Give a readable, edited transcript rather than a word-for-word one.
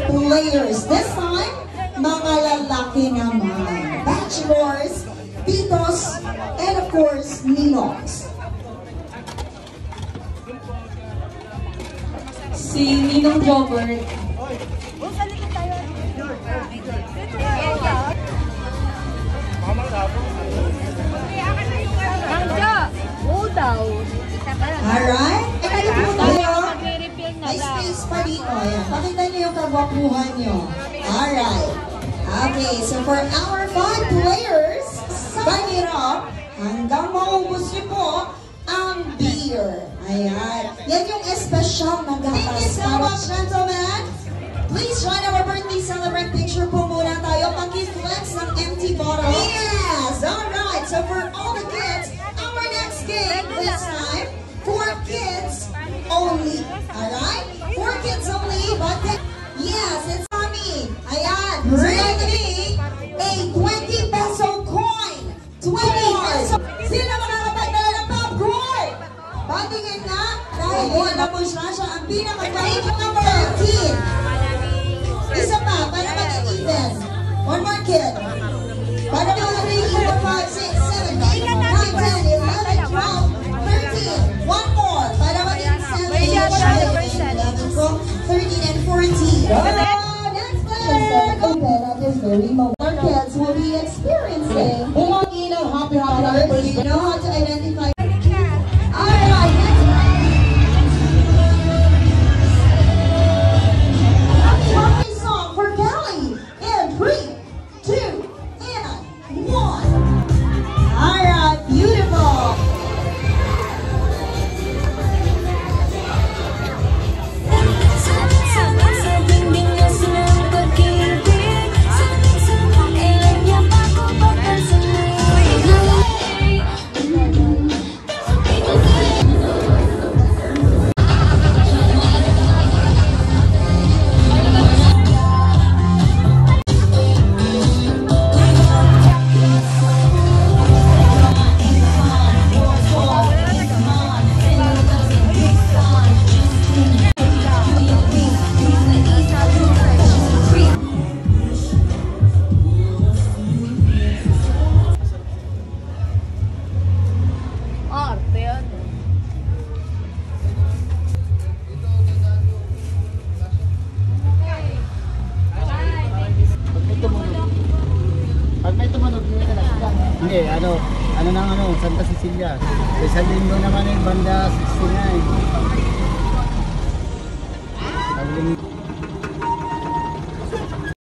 players. This time, mga lalaki naman. Bachelors, titos, and of course, ninongs. Si Ninong Jobert. Alright? Ready po tayo? May space pa dito. Ayan. Pakita niyo yung kagwapuhan niyo. Alright. Okay, so for our 5 players, panirap, hanggang maubos niyo po ang beer. Ayan. Yan yung espesyal na gatas. Thank you so much, gentlemen. Please join our birthday celebrant picture po muna tayo. Paki-flex ng empty bottle. Yes! Alright, so for all the kids, our next game this time, for kids only. Alright? For kids only, but yes, it's Tommy. Ayan. Bring me a 20 peso coin. 20 peso. Sino makakapagdala ng popcorn? Patingin na. Dahil na-push na siya ang pinaka-game number 13. Isa pa, para maging even. One more kid. Para maging even 5, 6, 7, 8, 9, 10, 11, 12, 13. One more. Para maging 7, 8, 9, 10, 11, 12, 13, and 14. Next player. Open at this very moment. Our kids will be experiencing. Bumagi ng happy birthday. You know how to identify. Alright, next. Song for Kelly in 3, 2, and 1. Alright, beautiful. Hindi, ano Santa Cecilia. Sa Linggo naman yung banda 69.